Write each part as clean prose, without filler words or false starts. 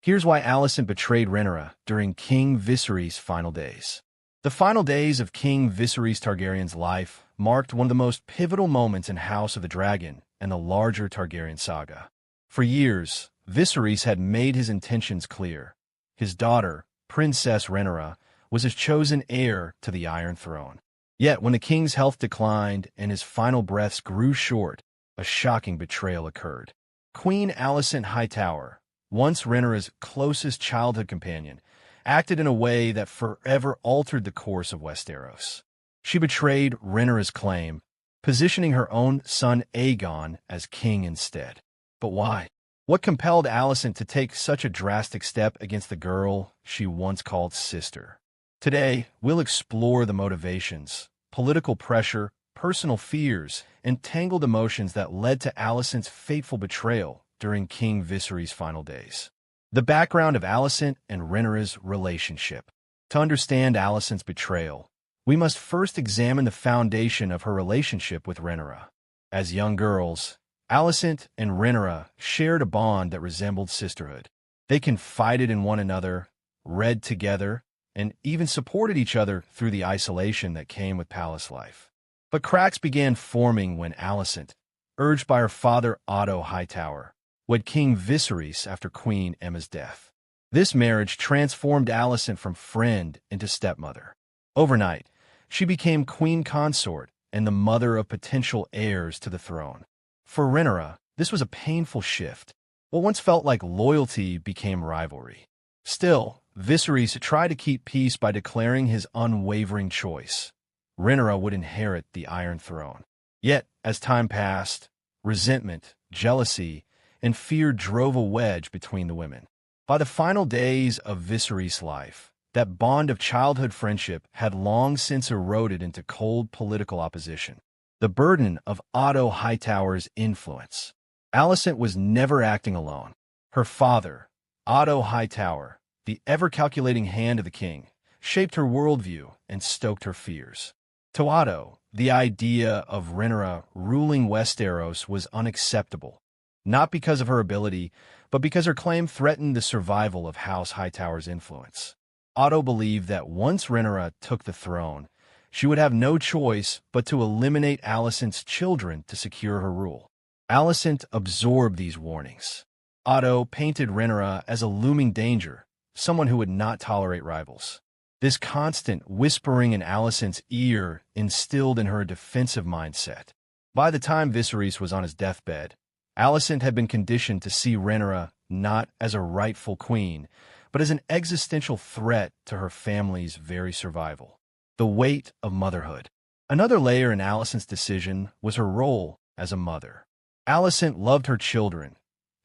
Here's why Alicent betrayed Rhaenyra during King Viserys' final days. The final days of King Viserys Targaryen's life marked one of the most pivotal moments in House of the Dragon and the larger Targaryen saga. For years, Viserys had made his intentions clear. His daughter, Princess Rhaenyra, was his chosen heir to the Iron Throne. Yet when the king's health declined and his final breaths grew short, a shocking betrayal occurred. Queen Alicent Hightower, once Rhaenyra's closest childhood companion, acted in a way that forever altered the course of Westeros. She betrayed Rhaenyra's claim, positioning her own son Aegon as king instead. But why? What compelled Alicent to take such a drastic step against the girl she once called sister? Today, we'll explore the motivations, political pressure, personal fears, and tangled emotions that led to Alicent's fateful betrayal during King Viserys' final days. The background of Alicent and Rhaenyra's relationship. To understand Alicent's betrayal, we must first examine the foundation of her relationship with Rhaenyra. As young girls, Alicent and Rhaenyra shared a bond that resembled sisterhood. They confided in one another, read together, and even supported each other through the isolation that came with palace life. But cracks began forming when Alicent, urged by her father Otto Hightower, wed King Viserys after Queen Aemma's death. This marriage transformed Alicent from friend into stepmother. Overnight, she became queen consort and the mother of potential heirs to the throne. For Rhaenyra, this was a painful shift. What once felt like loyalty became rivalry. Still, Viserys tried to keep peace by declaring his unwavering choice. Rhaenyra would inherit the Iron Throne. Yet, as time passed, resentment, jealousy, and fear drove a wedge between the women. By the final days of Viserys' life, that bond of childhood friendship had long since eroded into cold political opposition. The burden of Otto Hightower's influence. Alicent was never acting alone. Her father, Otto Hightower, the ever-calculating hand of the king, shaped her worldview and stoked her fears. To Otto, the idea of Rhaenyra ruling Westeros was unacceptable. Not because of her ability, but because her claim threatened the survival of House Hightower's influence. Otto believed that once Rhaenyra took the throne, she would have no choice but to eliminate Alicent's children to secure her rule. Alicent absorbed these warnings. Otto painted Rhaenyra as a looming danger, someone who would not tolerate rivals. This constant whispering in Alicent's ear instilled in her a defensive mindset. By the time Viserys was on his deathbed, Alicent had been conditioned to see Rhaenyra not as a rightful queen, but as an existential threat to her family's very survival. The weight of motherhood. Another layer in Alicent's decision was her role as a mother. Alicent loved her children,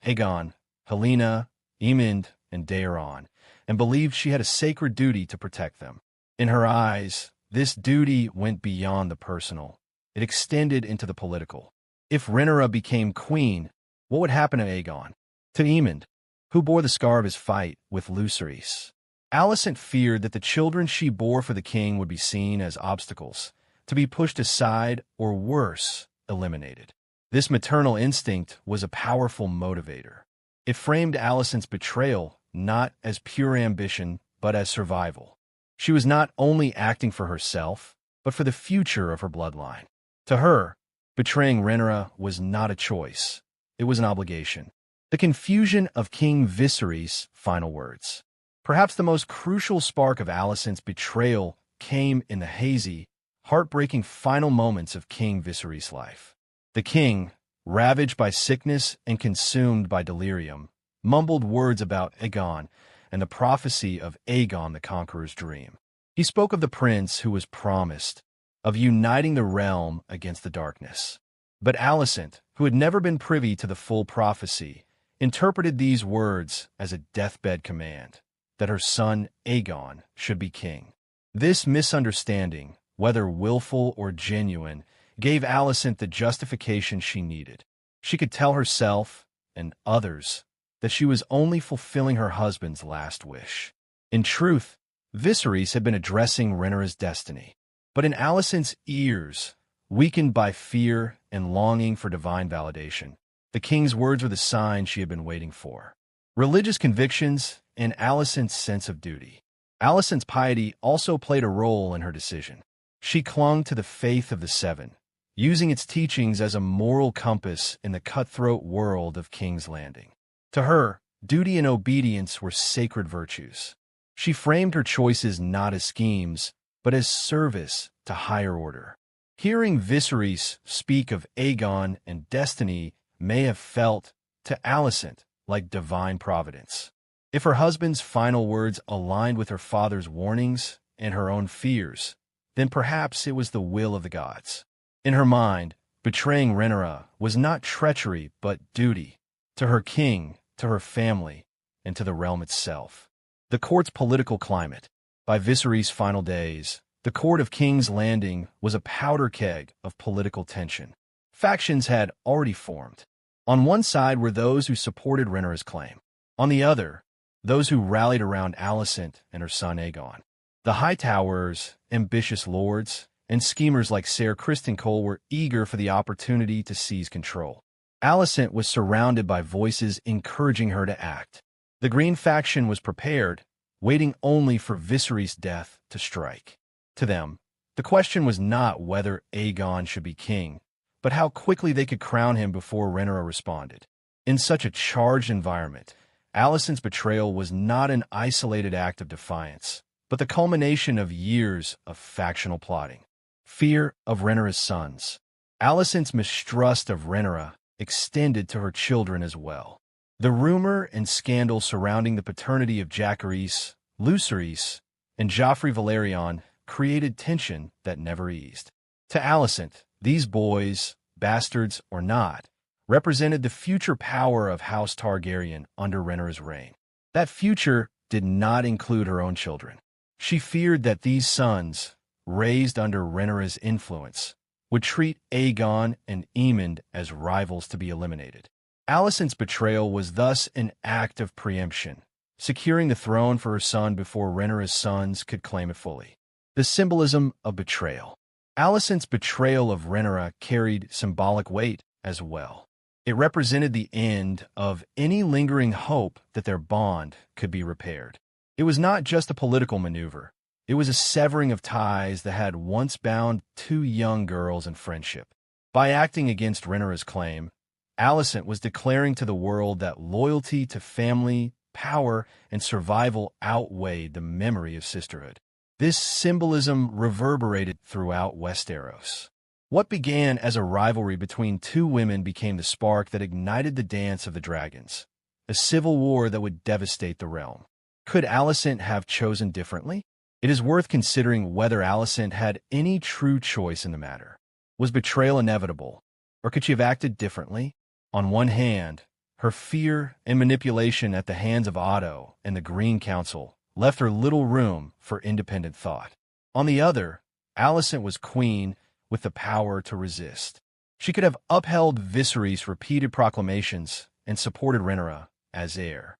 Aegon, Helaena, Aemond, and Daeron, and believed she had a sacred duty to protect them. In her eyes, this duty went beyond the personal. It extended into the political. If Rhaenyra became queen, what would happen to Aegon? To Aemond, who bore the scar of his fight with Viserys? Alicent feared that the children she bore for the king would be seen as obstacles, to be pushed aside or worse, eliminated. This maternal instinct was a powerful motivator. It framed Alicent's betrayal not as pure ambition, but as survival. She was not only acting for herself, but for the future of her bloodline. To her, betraying Rhaenyra was not a choice. It was an obligation. The confusion of King Viserys' final words. Perhaps the most crucial spark of Alicent's betrayal came in the hazy, heartbreaking final moments of King Viserys' life. The king, ravaged by sickness and consumed by delirium, mumbled words about Aegon and the prophecy of Aegon the Conqueror's dream. He spoke of the prince who was promised, of uniting the realm against the darkness. But Alicent, who had never been privy to the full prophecy, interpreted these words as a deathbed command, that her son Aegon should be king. This misunderstanding, whether willful or genuine, gave Alicent the justification she needed. She could tell herself, and others, that she was only fulfilling her husband's last wish. In truth, Viserys had been addressing Rhaenyra's destiny. But in Alicent's ears, weakened by fear and longing for divine validation, the king's words were the sign she had been waiting for. religious convictions, and Alicent's sense of duty. Alicent's piety also played a role in her decision. She clung to the faith of the Seven, using its teachings as a moral compass in the cutthroat world of King's Landing. To her, duty and obedience were sacred virtues. She framed her choices not as schemes, but as service to higher order. Hearing Viserys speak of Aegon and destiny may have felt, to Alicent, like divine providence. If her husband's final words aligned with her father's warnings and her own fears, then perhaps it was the will of the gods. In her mind, betraying Rhaenyra was not treachery but duty, to her king, to her family, and to the realm itself. The court's political climate. By Viserys' final days, the court of King's Landing was a powder keg of political tension. Factions had already formed. On one side were those who supported Rhaenyra's claim. On the other, those who rallied around Alicent and her son Aegon. The Hightowers, ambitious lords, and schemers like Ser Criston Cole were eager for the opportunity to seize control. Alicent was surrounded by voices encouraging her to act. The Green faction was prepared, waiting only for Viserys' death to strike. To them, the question was not whether Aegon should be king, but how quickly they could crown him before Rhaenyra responded. In such a charged environment, Alicent's betrayal was not an isolated act of defiance, but the culmination of years of factional plotting. Fear of Rhaenyra's sons. Alicent's mistrust of Rhaenyra extended to her children as well. The rumor and scandal surrounding the paternity of Jacaerys, Lucerys, and Joffrey Valerion created tension that never eased. To Alicent, these boys, bastards or not, represented the future power of House Targaryen under Rhaenyra's reign. That future did not include her own children. She feared that these sons, raised under Rhaenyra's influence, would treat Aegon and Aemond as rivals to be eliminated. Alicent's betrayal was thus an act of preemption, securing the throne for her son before Rhaenyra's sons could claim it fully. The symbolism of betrayal. Alicent's betrayal of Rhaenyra carried symbolic weight as well. It represented the end of any lingering hope that their bond could be repaired. It was not just a political maneuver. It was a severing of ties that had once bound two young girls in friendship. By acting against Rhaenyra's claim, Alicent was declaring to the world that loyalty to family, power, and survival outweighed the memory of sisterhood. This symbolism reverberated throughout Westeros. What began as a rivalry between two women became the spark that ignited the dance of the dragons, a civil war that would devastate the realm. Could Alicent have chosen differently? It is worth considering whether Alicent had any true choice in the matter. Was betrayal inevitable, or could she have acted differently? On one hand, her fear and manipulation at the hands of Otto and the Green Council left her little room for independent thought. On the other, Alicent was queen with the power to resist. She could have upheld Viserys' repeated proclamations and supported Rhaenyra as heir.